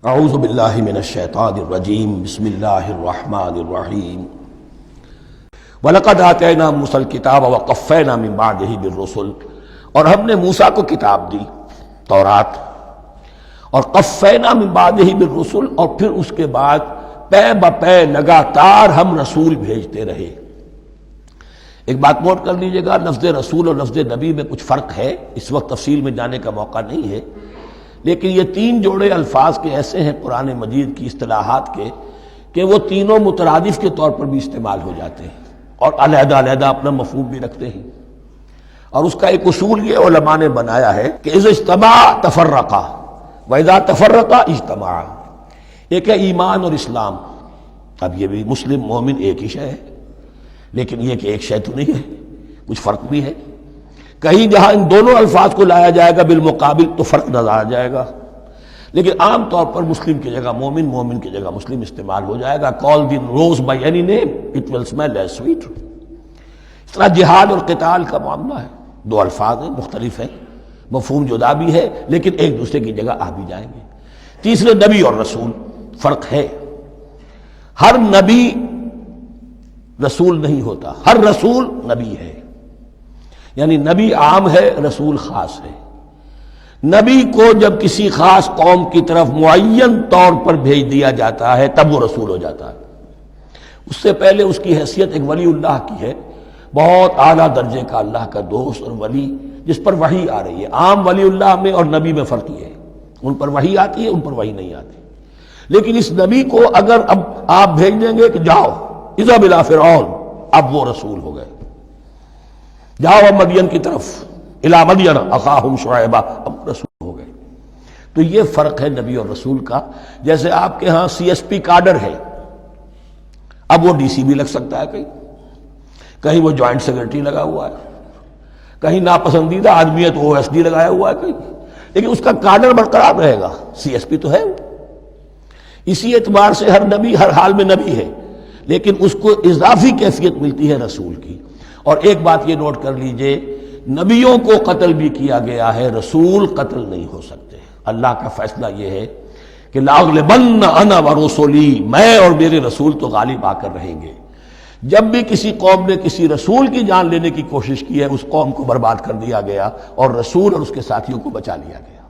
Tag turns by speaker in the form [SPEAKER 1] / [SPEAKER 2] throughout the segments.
[SPEAKER 1] اعوذ باللہ من الشیطان الرجیم بسم اللہ الرحمن الرحیم وَلَقَدْ آتَيْنَا مُوسَى الْكِتَابَ وَقَفَّيْنَا مِن بَعْدِهِ بِالرُّسُلِ، اور ہم نے موسیٰ کو کتاب دی تورات، اور قفینا من بعدہ بالرسل، اور پھر اس کے بعد پے بپے لگاتار ہم رسول بھیجتے رہے۔ ایک بات نوٹ کر لیجئے گا، لفظ رسول اور لفظ نبی میں کچھ فرق ہے، اس وقت تفصیل میں جانے کا موقع نہیں ہے، لیکن یہ تین جوڑے الفاظ کے ایسے ہیں قرآن مجید کی اصطلاحات کے کہ وہ تینوں مترادف کے طور پر بھی استعمال ہو جاتے ہیں اور علیحدہ علیحدہ اپنا مفہوم بھی رکھتے ہیں۔ اور اس کا ایک اصول یہ علماء نے بنایا ہے کہ اذا اجتمع تفرقا واذا تفرقا اجتمع۔ ایک ہے ایمان اور اسلام، اب یہ بھی مسلم مومن ایک ہی شے ہے، لیکن یہ کہ ایک شے تو نہیں ہے، کچھ فرق بھی ہے۔ کہیں جہاں ان دونوں الفاظ کو لایا جائے گا بالمقابل تو فرق نظر آ جائے گا، لیکن عام طور پر مسلم کی جگہ مومن، مومن کی جگہ مسلم استعمال ہو جائے گا۔ call the rose by any name it will smell as sweet۔ اس طرح جہاد اور قتال کا معاملہ ہے، دو الفاظ ہیں، مختلف ہیں، مفہوم جدا بھی ہے لیکن ایک دوسرے کی جگہ آ بھی جائیں گے۔ تیسرے نبی اور رسول، فرق ہے، ہر نبی رسول نہیں ہوتا، ہر رسول نبی ہے، یعنی نبی عام ہے، رسول خاص ہے۔ نبی کو جب کسی خاص قوم کی طرف معین طور پر بھیج دیا جاتا ہے تب وہ رسول ہو جاتا ہے۔ اس سے پہلے اس کی حیثیت ایک ولی اللہ کی ہے، بہت اعلیٰ درجے کا اللہ کا دوست اور ولی جس پر وحی آ رہی ہے۔ عام ولی اللہ میں اور نبی میں فرق یہ ہے، ان پر وحی آتی ہے، ان پر وحی نہیں آتی۔ لیکن اس نبی کو اگر اب آپ بھیج دیں گے کہ جاؤ اذهب الى فرعون، اب وہ رسول ہو گئے، جاؤ اب مدین کی طرف، الی مدین اخاہم شعیبا، اب رسول ہو گئے۔ تو یہ فرق ہے نبی اور رسول کا۔ جیسے آپ کے ہاں سی ایس پی کاڈر ہے، اب وہ ڈی سی بھی لگ سکتا ہے، کہیں وہ جوائنٹ سیکرٹری لگا ہوا ہے، کہیں ناپسندیدہ آدمی ہے تو او ایس ڈی لگایا ہوا ہے کہیں، لیکن اس کا کاڈر برقرار رہے گا، سی ایس پی تو ہے۔ اسی اعتبار سے ہر نبی ہر حال میں نبی ہے، لیکن اس کو اضافی کیفیت ملتی ہے رسول کی۔ اور ایک بات یہ نوٹ کر لیجئے، نبیوں کو قتل بھی کیا گیا ہے، رسول قتل نہیں ہو سکتے۔ اللہ کا فیصلہ یہ ہے کہ لَأَغْلِبَنَّ أَنَا وَرُسُلِي، میں اور میرے رسول تو غالب آ کر رہیں گے۔ جب بھی کسی قوم نے کسی رسول کی جان لینے کی کوشش کی ہے، اس قوم کو برباد کر دیا گیا اور رسول اور اس کے ساتھیوں کو بچا لیا گیا۔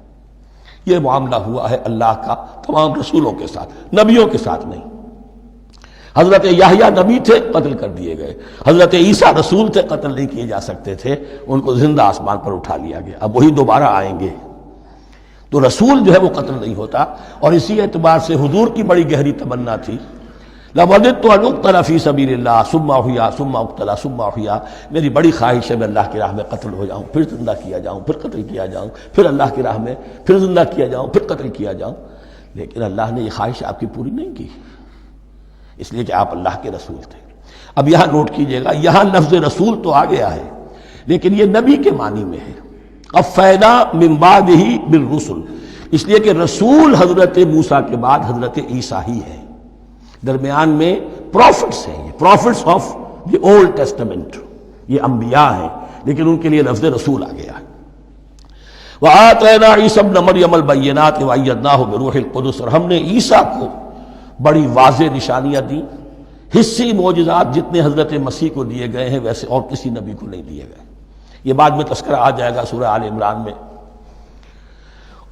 [SPEAKER 1] یہ معاملہ ہوا ہے اللہ کا تمام رسولوں کے ساتھ، نبیوں کے ساتھ نہیں۔ حضرت یحییٰ نبی تھے، قتل کر دیے گئے۔ حضرت عیسیٰ رسول تھے، قتل نہیں کیے جا سکتے تھے، ان کو زندہ آسمان پر اٹھا لیا گیا، اب وہی دوبارہ آئیں گے۔ تو رسول جو ہے وہ قتل نہیں ہوتا، اور اسی اعتبار سے حضور کی بڑی گہری تمنا تھی، لَوَدِدتُّ أَنْ أُقْتَلَ فِي سَبِيلِ اللَّهِ ثُمَّ أُحْيَا ثُمَّ أُقْتَلَ ثُمَّ أُحْيَا۔ میری بڑی خواہش ہے میں اللہ کی راہ میں قتل ہو جاؤں، پھر زندہ کیا جاؤں، پھر قتل کیا جاؤں، پھر اللہ کی راہ میں پھر زندہ کیا جاؤں، پھر قتل کیا جاؤں۔ لیکن اللہ نے یہ خواہش آپ کی پوری نہیں کی، اس لیے کہ آپ اللہ کے رسول تھے۔ اب یہاں نوٹ کیجئے گا، یہاں لفظ رسول تو آ گیا ہے لیکن یہ نبی کے معنی میں ہے۔ قفینا من بعدہ بالرسل، اس لیے کہ رسول حضرت موسیٰ کے بعد حضرت عیسیٰ ہی ہے، درمیان میں پروفٹس ہیں، یہ prophets of the old testament, یہ انبیاء ہیں، لیکن ان کے لیے لفظ رسول آ گیا ہے۔ وَآتَيْنَا عِيسَى ابْنَ مَرْيَمَ الْبَيِّنَاتِ وَأَيَّدْنَاهُ بِرُوحِ الْقُدُسِ، اور ہم نے عیسیٰ کو بڑی واضح نشانیاں دیں، حصی معجزات جتنے حضرت مسیح کو دیے گئے ہیں ویسے اور کسی نبی کو نہیں دیے گئے۔ یہ بعد میں تذکرہ آ جائے گا سورہ آل عمران میں۔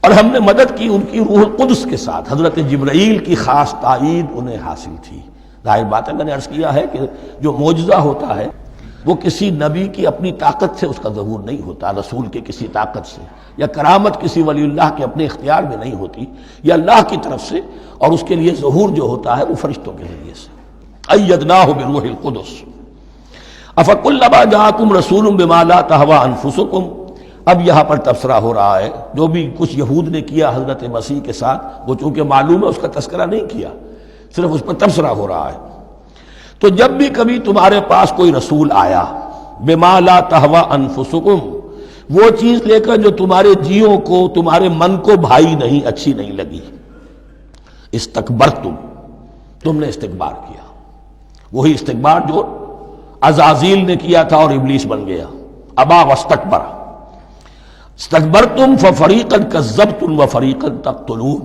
[SPEAKER 1] اور ہم نے مدد کی ان کی روح القدس کے ساتھ، حضرت جبرائیل کی خاص تائید انہیں حاصل تھی۔ ظاہر بات ہے، میں نے عرض کیا ہے کہ جو معجزہ ہوتا ہے وہ کسی نبی کی اپنی طاقت سے اس کا ظہور نہیں ہوتا، رسول کے کسی طاقت سے، یا کرامت کسی ولی اللہ کے اپنے اختیار میں نہیں ہوتی، یا اللہ کی طرف سے، اور اس کے لیے ظہور جو ہوتا ہے وہ فرشتوں کے ذریعے سے۔ ایدناہ بروح القدس۔ افکلما جاءکم رسول بما لا تہوی انفسکم، اب یہاں پر تبصرہ ہو رہا ہے، جو بھی کچھ یہود نے کیا حضرت مسیح کے ساتھ وہ چونکہ معلوم ہے اس کا تذکرہ نہیں کیا، صرف اس پر تبصرہ ہو رہا ہے۔ تو جب بھی کبھی تمہارے پاس کوئی رسول آیا، بما لا تہوی انفسکم، وہ چیز لے کر جو تمہارے جیوں کو، تمہارے من کو بھائی نہیں، اچھی نہیں لگی، استکبرتم، تم نے استکبار کیا، وہی استکبار جو عزازیل نے کیا تھا اور ابلیس بن گیا، ابا واستکبر۔ استکبرتم ففریقا کذبتم وفریقا تقتلون،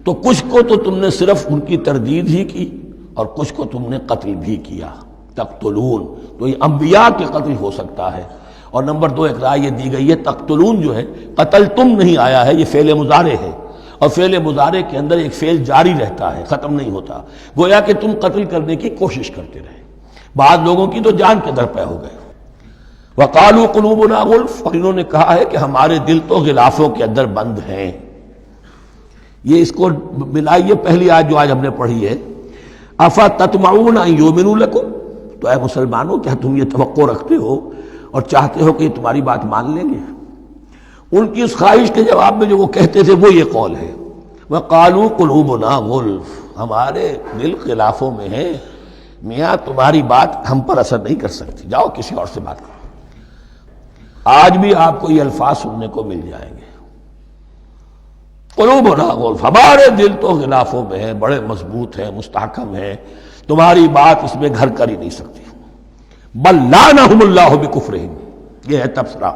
[SPEAKER 1] تو کچھ کو تو تم نے صرف ان کی تردید ہی کی اور کچھ کو تم نے قتل بھی کیا. تقتلون تو یہ انبیاء کے قتل ہو سکتا ہے. اور نمبر 2 ایک رائے یہ دی گئی ہے تقتلون جو ہے قتل تم نہیں آیا ہے، یہ فعل مضارع ہے، اور فعل مضارع کے اندر ایک فعل جاری رہتا ہے، ختم نہیں ہوتا. گویا کہ تم قتل کرنے کی کوشش کرتے رہے. بعض لوگوں کی تو جان کے درپے ہو گئے. وقالوا قلوبنا غلف، اور انہوں نے کہا ہے کہ ہمارے دل تو غلافوں کے اندر بند ہیں. یہ اس کو ملائیے پہلی آیت جو آج ہم نے پڑھی ہے، افتطمعون ان یؤمنوا لکم، تو اے مسلمانوں کیا تم یہ توقع رکھتے ہو اور چاہتے ہو کہ یہ تمہاری بات مان لیں گے؟ ان کی اس خواہش کے جواب میں جو وہ کہتے تھے وہ یہ قول ہے، وقالوا قلوبنا غلف، ہمارے دل غلافوں میں ہیں، میاں تمہاری بات ہم پر اثر نہیں کر سکتی، جاؤ کسی اور سے بات کرو. آج بھی آپ کو یہ الفاظ سننے کو مل جائیں گے، قلوبنا غلف، ہمارے دل تو غلافوں میں ہیں، بڑے مضبوط ہیں، مستحکم ہیں، تمہاری بات اس میں گھر کر ہی نہیں سکتی. بل لعنہم اللہ بکفرہم، یہ ہے تبصرہ.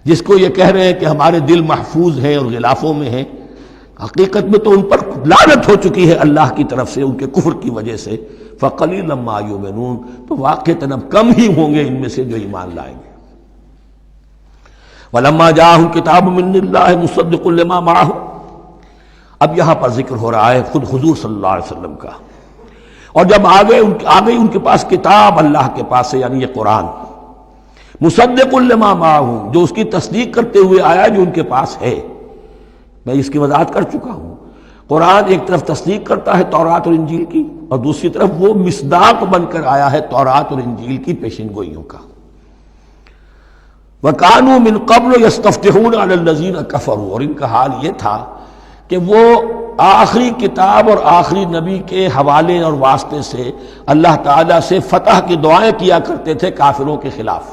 [SPEAKER 1] جس کو یہ کہہ رہے ہیں کہ ہمارے دل محفوظ ہیں اور غلافوں میں ہیں، حقیقت میں تو ان پر لعنت ہو چکی ہے اللہ کی طرف سے ان کے کفر کی وجہ سے. فقلیلا ما یؤمنون، تو واقعتاً اب کم ہی ہوں گے ان میں سے جو ایمان لائیں گے. ولما جاءہم کتاب من اللہ مصدق لما معہم، اب یہاں پر ذکر ہو رہا ہے خود حضور صلی اللہ علیہ وسلم کا. اور جب آ گئی ان کے پاس کتاب اللہ کے پاس سے، یعنی یہ قرآن، مصدق لما معہم، جو اس کی تصدیق کرتے ہوئے آیا جو ان کے پاس ہے. میں اس کی وضاحت کر چکا ہوں. قرآن ایک طرف تصدیق کرتا ہے تورات اور انجیل کی، اور دوسری طرف وہ مصداق بن کر آیا ہے تورات اور انجیل کی پیشن گوئیوں کا. وَكَانُوا مِن قَبْلُ يَسْتَفْتِحُونَ عَلَى الَّذِينَ كَفَرُوا، اور ان کا حال یہ تھا کہ وہ آخری کتاب اور آخری نبی کے حوالے اور واسطے سے اللہ تعالیٰ سے فتح کی دعائیں کیا کرتے تھے کافروں کے خلاف.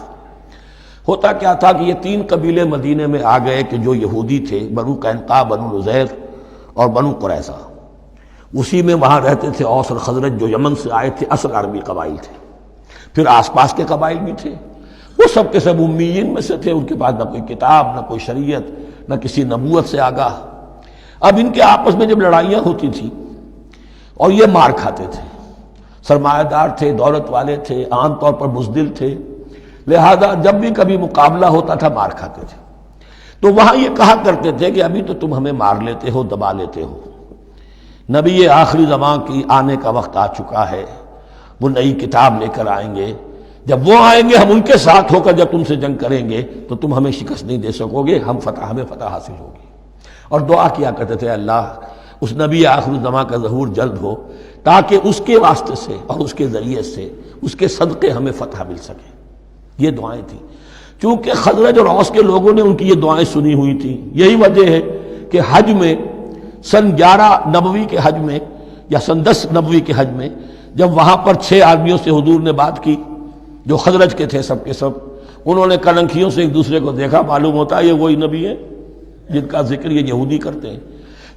[SPEAKER 1] ہوتا کیا تھا کہ یہ 3 قبیلے مدینے میں آ گئے کہ جو یہودی تھے، بنو قینقاع، بنو نذیر اور بنو قریظہ. اسی میں وہاں رہتے تھے اوس اور خزرج جو یمن سے آئے تھے، اصل عربی قبائل تھے. پھر آس پاس کے قبائل بھی تھے، وہ سب کے سب امیین میں سے تھے، ان کے پاس نہ کوئی کتاب، نہ کوئی شریعت، نہ کسی نبوت سے آگاہ. اب ان کے آپس میں جب لڑائیاں ہوتی تھیں اور یہ مار کھاتے تھے، سرمایہ دار تھے، دولت والے تھے، عام طور پر بزدل تھے، لہذا جب بھی کبھی مقابلہ ہوتا تھا مار کھاتے تھے. تو وہاں یہ کہا کرتے تھے کہ ابھی تو تم ہمیں مار لیتے ہو، دبا لیتے ہو، نبی آخری زمان کی آنے کا وقت آ چکا ہے، وہ نئی کتاب لے کر آئیں گے، جب وہ آئیں گے ہم ان کے ساتھ ہو کر جب تم سے جنگ کریں گے تو تم ہمیں شکست نہیں دے سکو گے، ہمیں فتح حاصل ہوگی. اور دعا کیا کرتے تھے اللہ اس نبی آخر الزمان کا ظہور جلد ہو تاکہ اس کے واسطے سے اور اس کے ذریعے سے اس کے صدقے ہمیں فتح مل سکے. یہ دعائیں تھیں. چونکہ خزرج اور اوس کے لوگوں نے ان کی یہ دعائیں سنی ہوئی تھیں. یہی وجہ ہے کہ حج میں سن 11 نبوی کے حج میں یا سن 10 نبوی کے حج میں جب وہاں پر 6 آدمیوں سے حضور نے بات کی جو خزرج کے تھے، سب کے سب انہوں نے کلنکھیوں سے ایک دوسرے کو دیکھا، معلوم ہوتا ہے یہ وہی نبی ہیں جن کا ذکر یہ یہودی کرتے ہیں.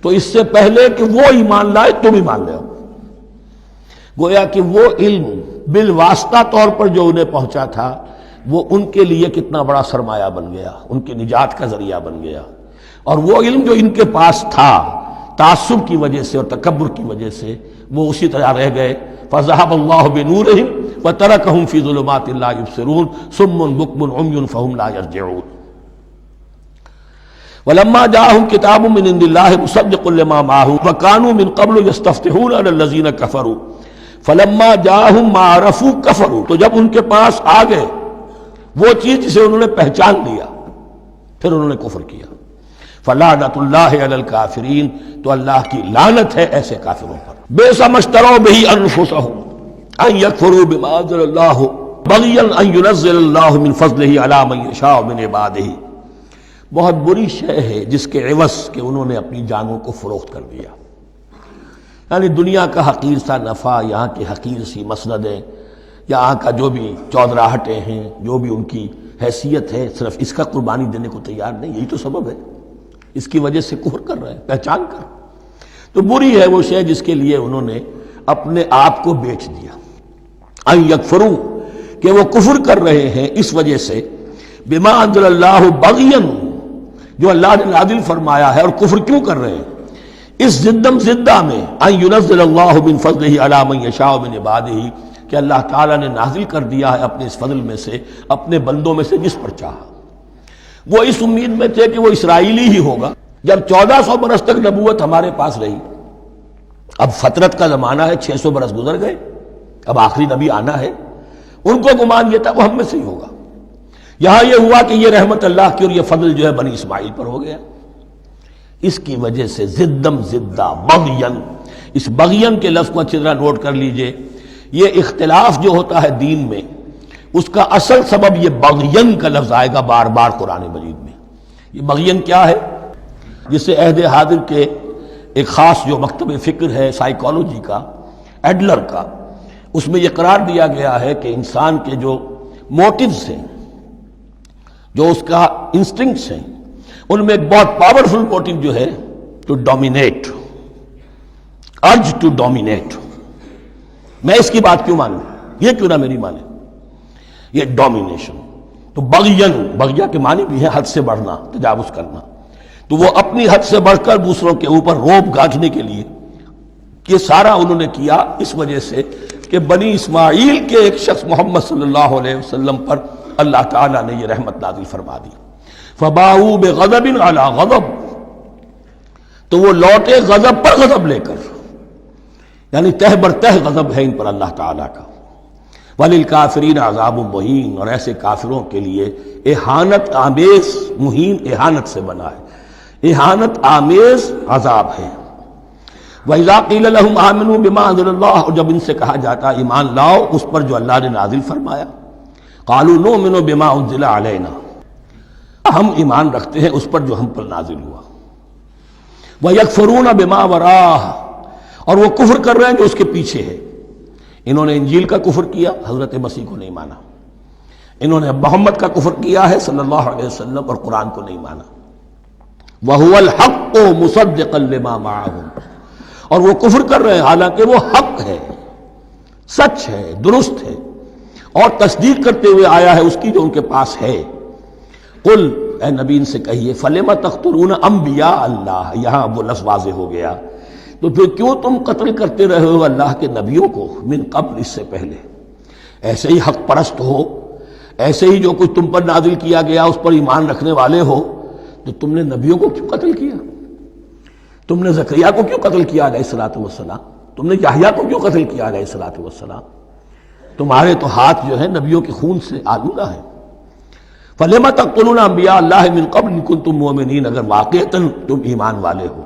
[SPEAKER 1] تو اس سے پہلے کہ وہ ایمان لائے تم ایمان لے آؤ. گویا کہ وہ علم بالواسطہ طور پر جو انہیں پہنچا تھا وہ ان کے لیے کتنا بڑا سرمایہ بن گیا، ان کی نجات کا ذریعہ بن گیا. اور وہ علم جو ان کے پاس تھا تعصب کی وجہ سے اور تکبر کی وجہ سے وہ اسی طرح رہ گئے. فَذَهَبَ اللَّهُ بِنُورِهِمْ وَتَرَكَهُمْ فِي ظُلُمَاتٍ لَا يُبْصِرُونَ صُمٌّ بُكْمٌ عُمْيٌ فَهُمْ لَا يَرْجِعُونَ. وَلَمَّا جَاءَهُمْ كِتَابٌ مِّنْ عِندِ اللَّهِ مُصَدِّقٌ لِّمَا مَعَهُمْ وَكَانُوا مِن قَبْلُ يَسْتَفْتِحُونَ عَلَى الَّذِينَ كَفَرُوا فَلَمَّا جَاءَهُم مَّا عَرَفُوا كَفَرُوا. تو جب ان کے پاس آ گئے وہ چیز جسے انہوں نے پہچان لیا پھر انہوں نے کفر کیا. فَلَعْنَةُ اللَّهِ عَلَى الْكَافِرِينَ، تو اللہ کی لعنت ہے ایسے کافروں پر. بِئْسَ مَا اشْتَرَوْا بِهِ أَنفُسَهُمْ أَن يَكْفُرُوا بِمَا أَنزَلَ اللَّهُ بَغْيًا أَن يُنَزِّلَ اللَّهُ مِن فَضْلِهِ عَلَى مَن يَشَاءُ مِنْ عِبَادِهِ. بہت بری شے ہے جس کے عوض کہ انہوں نے اپنی جانوں کو فروخت کر دیا. یعنی دنیا کا حقیر سا نفع، یہاں کی حقیر سی مسندیں، یہاں کا جو بھی چودراہٹیں ہیں، جو بھی ان کی حیثیت ہے، صرف اس کا قربانی دینے کو تیار نہیں. یہی تو سبب ہے، اس کی وجہ سے کفر کر رہے ہیں پہچان کر. تو بری ہے وہ شے جس کے لیے انہوں نے اپنے آپ کو بیچ دیا. ان یکفروا، کہ وہ کفر کر رہے ہیں اس وجہ سے، بما انزل اللہ بغیا، جو اللہ نے نازل فرمایا ہے. اور کفر کیوں کر رہے ہیں؟ اس زدم زدہ میں ان ينزل اللہ من فضلہ علی من یشاء من عبادہ، کہ اللہ تعالیٰ نے نازل کر دیا ہے اپنے اس فضل میں سے اپنے بندوں میں سے جس پر چاہا۔ وہ اس امید میں تھے کہ وہ اسرائیلی ہی ہوگا۔ جب 1400 برس تک نبوت ہمارے پاس رہی، اب فترت کا زمانہ ہے، 600 برس گزر گئے، اب آخری نبی آنا ہے، ان کو گمان یہ تھا وہ ہم میں سے ہی ہوگا۔ یہاں یہ ہوا کہ یہ رحمت اللہ کی اور یہ فضل جو ہے بنی اسماعیل پر ہو گیا۔ اس کی وجہ سے زدم زدہ بغین، اس بغین کے لفظ کو اچھی طرح نوٹ کر لیجئے، یہ اختلاف جو ہوتا ہے دین میں اس کا اصل سبب یہ بغین کا لفظ آئے گا بار بار قرآن مجید میں۔ یہ بغین کیا ہے؟ جسے عہد حاضر کے ایک خاص جو مکتب فکر ہے سائیکالوجی کا، ایڈلر کا، اس میں یہ قرار دیا گیا ہے کہ انسان کے جو موٹیوز ہیں، جو اس کا انسٹنکٹس ہیں، ان میں ایک بہت پاورفل موٹیو جو ہے to dominate, urge to dominate. میں اس کی بات کیوں مانوں، یہ کیوں نہ میری مانے، یہ ڈومینیشن۔ تو بغین، بغیہ کے معنی بھی ہے حد سے بڑھنا، تجاوز کرنا۔ تو وہ اپنی حد سے بڑھ کر دوسروں کے اوپر روب گاٹھنے کے لیے یہ سارا انہوں نے کیا، اس وجہ سے کہ بنی اسماعیل کے ایک شخص محمد صلی اللہ علیہ وسلم پر اللہ تعالیٰ نے یہ رحمت نازل فرما دی۔ فباؤوا بغضب علی غضب، تو وہ لوٹے غضب پر غضب لے کر، یعنی تہ بر تہ غضب ہے ان پر اللہ تعالیٰ کا۔ وَلِلْكَافِرِينَ عَذَابٌ مُّهِينٌ، اور ایسے کافروں کے لیے اہانت آمیز، مہین اہانت سے بنا ہے، اہانت آمیز عذاب ہے۔ وَإِذَا قِيلَ لَهُمْ آمِنُوا بِمَا أَنزَلَ اللَّهُ، اور جب ان سے کہا جاتا ایمان لاؤ اس پر جو اللہ نے نازل فرمایا، قَالُوا نُؤْمِنُ بِمَا أُنزِلَ عَلَيْنَا، ہم ایمان رکھتے ہیں اس پر جو ہم پر نازل ہوا۔ وَيَكْفُرُونَ بِمَا وَرَاءَهُ، اور وہ کفر کر رہے ہیں جو اس کے پیچھے ہے۔ انہوں نے انجیل کا کفر کیا، حضرت مسیح کو نہیں مانا۔ انہوں نے محمد کا کفر کیا ہے صلی اللہ علیہ وسلم، اور قرآن کو نہیں مانا۔ وَهُوَ الْحَقُّ مُصَدِّقًا لِمَا مَعَهُمْ، اور وہ کفر کر رہے ہیں حالانکہ وہ حق ہے، سچ ہے، درست ہے، اور تصدیق کرتے ہوئے آیا ہے اس کی جو ان کے پاس ہے۔ قل، اے نبی ان سے کہیے، فَلِمَ تَقْتُلُونَ أَنبِيَاءَ اللَّهِ، یہاں وہ لفظ واضح ہو گیا، تو پھر کیوں تم قتل کرتے رہے ہو اللہ کے نبیوں کو، من قبل، اس سے پہلے۔ ایسے ہی حق پرست ہو، ایسے ہی جو کچھ تم پر نازل کیا گیا اس پر ایمان رکھنے والے ہو، تو تم نے نبیوں کو کیوں قتل کیا؟ تم نے زکریا کو کیوں قتل کیا علیہ الصلوۃ والسلام؟ تم نے یحییٰ کو کیوں قتل کیا علیہ الصلوۃ والسلام؟ تمہارے تو ہاتھ جو ہے نبیوں کے خون سے آلودہ ہے۔ فَلِمَ تَقْتُلُونَ أَنبِيَاءَ اللَّهِ مِن قَبْلِ إِن كُنتُم مُؤْمِنِينَ، اگر واقعتاً تم ایمان والے ہو۔